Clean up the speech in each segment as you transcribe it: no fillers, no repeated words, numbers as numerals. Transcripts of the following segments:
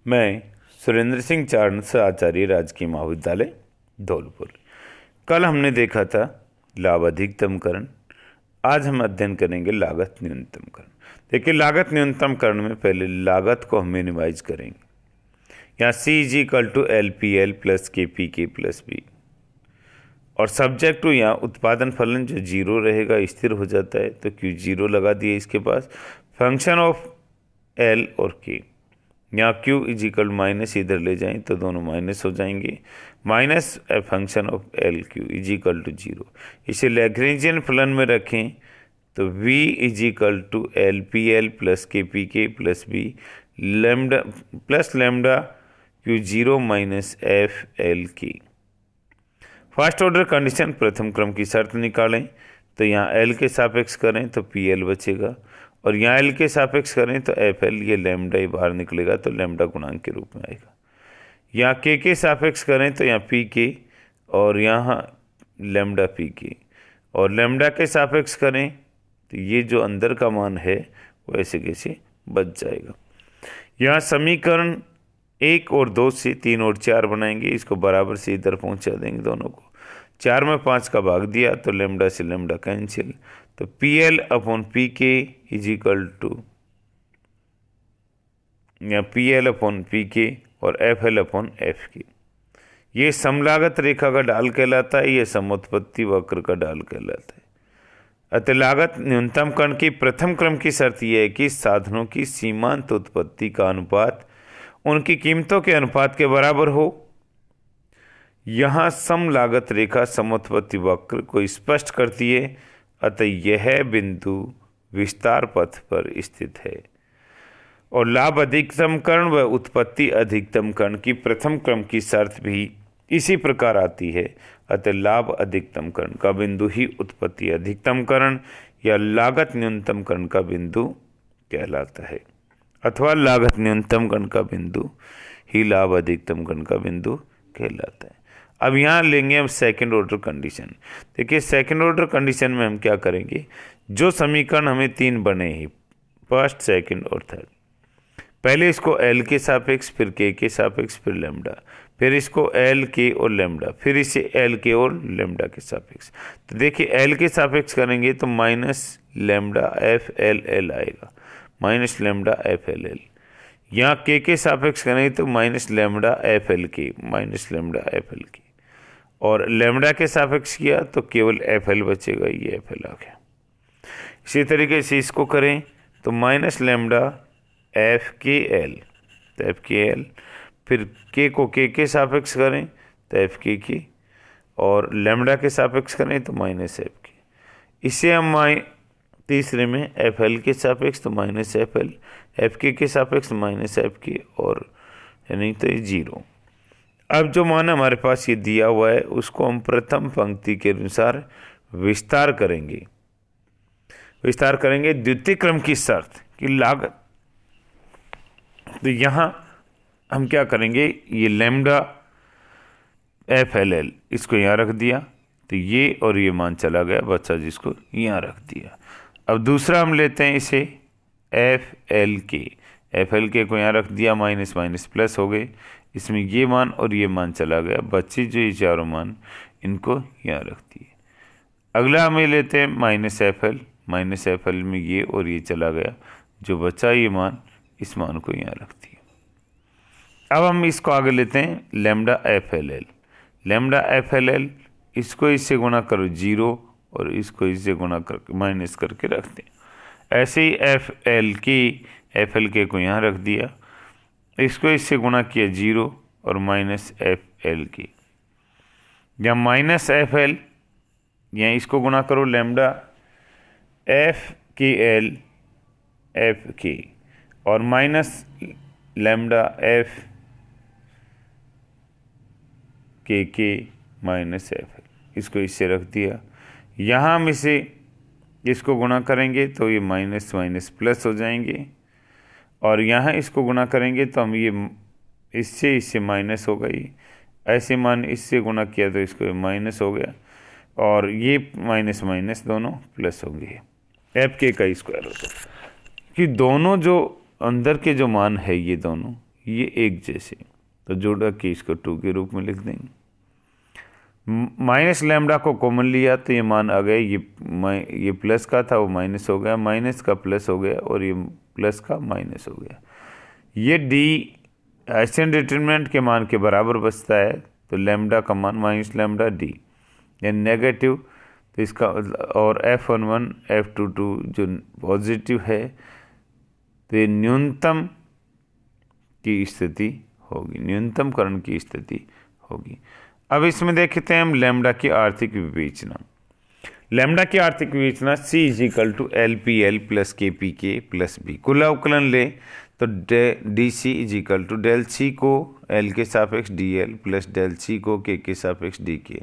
मैं सुरेंद्र सिंह चारण आचार्य राजकीय महाविद्यालय धौलपुर। कल हमने देखा था लाभ अधिकतमकरण। आज हम अध्ययन करेंगे लागत न्यूनतमकरण। देखिए, लागत न्यूनतमकरण में पहले लागत को हम मिनिमाइज करेंगे। यहाँ C = LPL + KPK + B और सब्जेक्ट टू यहाँ उत्पादन फलन जो जीरो रहेगा स्थिर हो जाता है, तो Q जीरो लगा दिए इसके पास। फंक्शन ऑफ L और K, यहाँ Q = माइनस इधर ले जाएं तो दोनों माइनस हो जाएंगे। Minus function of L Q = 0। इसे लैग्रेंजियन फलन में रखें तो V = LPL + KPK + B lambda plus lambda Q0 - FLK। First order condition, प्रथम क्रम की शर्त निकालें तो यहाँ L के सापेक्ष करें तो PL बचेगा और यहाँ L के सापेक्ष करें तो FL, ये लैम्डा ही बाहर निकलेगा तो लैम्डा गुणांक के रूप में आएगा। यहाँ K के सापेक्ष करें तो यहाँ PK और यहाँ लैम्डा PK और लैम्डा के सापेक्ष करें तो ये जो अंदर का मान है वो ऐसे कैसे बच जाएगा। यहाँ समीकरण 1 और 2 से 3 और 4 बनाएंगे, इसको बराबर से इधर पहुँचा देंगे दोनों को। 4 में 5 का भाग दिया तो लैम्डा से लैम्डा कैंसिल, तो PL/PK = या PL/PK और FL/FK। ये समलागत रेखा का ढाल कहलाता है, ये समोत्पत्ति वक्र का ढाल कहलाता है। अतः लागत न्यूनतमकरण की प्रथम क्रम की शर्त यह है कि साधनों की सीमांत उत्पत्ति का अनुपात उनकी कीमतों के अनुपात के बराबर हो। यहाँ सम लागत रेखा समोत्पत्ति वक्र को स्पष्ट करती है, अतः यह बिंदु विस्तार पथ पर स्थित है। और लाभ अधिकतमकरण व उत्पत्ति अधिकतमकरण की प्रथम क्रम की शर्त भी इसी प्रकार आती है, अतः लाभ अधिकतमकरण का बिंदु ही उत्पत्ति अधिकतमकरण या लागत न्यूनतमकरण का बिंदु कहलाता है, अथवा लागत न्यूनतमकरण का बिंदु ही लाभ अधिकतमकरण का बिंदु कहलाता है। अब यहाँ लेंगे हम सेकंड ऑर्डर कंडीशन। देखिए, सेकंड ऑर्डर कंडीशन में हम क्या करेंगे, जो समीकरण हमें 3 बने हैं, फर्स्ट, सेकंड और थर्ड, पहले इसको L के सापेक्ष, फिर K के सापेक्ष, फिर लैम्डा, फिर इसको L K और लैम्डा, फिर इसे L K और लैम्डा के सापेक्ष। तो देखिए, L के सापेक्ष करेंगे तो माइनस लैम्डा FLL आएगा, माइनस लैम्डा FLL। यहाँ K के सापेक्ष करेंगे तो minus lambda FLK, minus lambda FLK, और लैम्डा के सापेक्ष किया तो केवल FL बचेगा, ये FL आ गया। इसी तरीके से इसको करें तो माइनस लैम्डा FKL, तो FKL, फिर K को K के सापेक्ष करें तो FKK और लैम्डा के सापेक्ष करें तो माइनस FK। इसे हम तीसरे में FL के सापेक्ष तो माइनस FL, FK के सापेक्ष माइनस FK और यानी तो ये 0। अब जो मान हमारे पास ये दिया हुआ है उसको हम प्रथम पंक्ति के अनुसार विस्तार करेंगे। द्वितीय क्रम की शर्त की लागत, तो यहाँ हम क्या करेंगे, ये लैम्डा FLL इसको यहाँ रख दिया तो ये और ये मान चला गया, बच्चा जिसको यहाँ रख दिया। अब दूसरा हम लेते हैं इसे FLK को यहाँ रख दिया, माइनस माइनस प्लस हो गए, इसमें ये मान और ये मान चला गया, बच्चे जो ये चारों मान इनको यहाँ रख दिए। अगला हमें लेते हैं माइनस FL में ये और ये चला गया, जो बचा ये मान, इस मान को यहाँ रख दिया। अब हम इसको आगे लेते हैं लैम्डा FLL, इसको इससे गुणा करो 0 और इसको इससे गुणा करके माइनस करके रख दें। ऐसे ही FLK को यहाँ रख दिया, इसको इससे गुणा किया 0 और माइनस FLK, या माइनस FL, यहाँ इसको गुणा करो लैम्डा FKL FK और minus lambda FKK minus FL, इसको इससे रख दिया। यहाँ हम इसको गुणा करेंगे तो ये माइनस माइनस प्लस हो जाएंगे, और यहाँ इसको गुणा करेंगे तो हम ये इससे माइनस हो गई, ऐसे मान इससे गुणा किया तो इसको माइनस हो गया, और ये माइनस माइनस दोनों प्लस हो गए, FK का स्क्वायर होता है। कि दोनों जो अंदर के जो मान है ये दोनों ये एक जैसे, तो जोड़ा के इसको 2 के रूप में लिख देंगे। माइनस लैम्डा को कॉमन लिया तो ये मान आ गए, ये प्लस का था वो माइनस हो गया, माइनस का प्लस हो गया और ये प्लस का माइनस हो गया। ये डी एसियन डिटरमिनेंट के मान के बराबर बचता है, तो लैम्डा का मान माइनस लैम्डा डी, यानी नेगेटिव, तो इसका और F11 F22 जो पॉजिटिव है तो ये न्यूनतम की स्थिति होगी, न्यूनतम करण की स्थिति होगी। अब इसमें देखते हैं हम लैम्डा की आर्थिक विवेचना। लैम्डा की आर्थिक विवेचना C = LPL + KPK + B। कुल अवकलन ले तो DC = del C को L के सापेक्ष DL प्लस del C को K के सापेक्ष DK।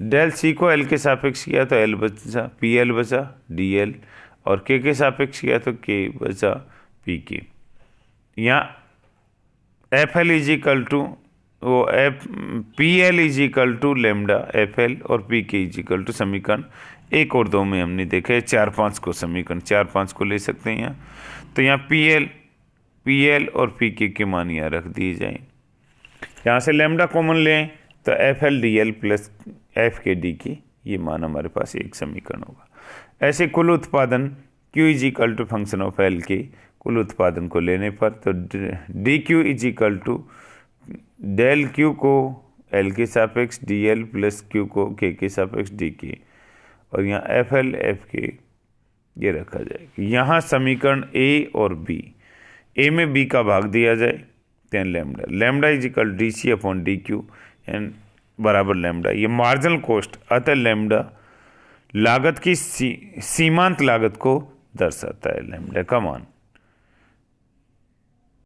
del C को L के सापेक्ष किया तो L बचा, PL बचा, DL, और K के सापेक्ष किया तो K बचा, PK। यहाँ FL = वो PL = लैम्डा FL और PK = समीकरण 1 और 2 में हमने देखे 4-5 को, समीकरण 4-5 को ले सकते हैं यहाँ। तो यहाँ PL और PK के मान यहाँ रख दिए जाएं। यहाँ से लैम्डा कॉमन लें तो FL DL plus FK DK, ये मान हमारे पास एक समीकरण होगा। ऐसे कुल उत्पादन Q = फंक्शन ऑफ L के कुल उत्पादन को लेने पर तो DQ = del Q को L के सापेक्ष DL प्लस Q को K के सापेक्ष DK, और यहाँ FL FK ये रखा जाएगा। यहाँ समीकरण A और B, A में B का भाग दिया जाए तो लैम्डा = DC/DQ एंड बराबर लैम्डा, ये मार्जिनल कॉस्ट, अतः लैम्डा लागत की सीमांत लागत को दर्शाता है, लैम्डा का मान।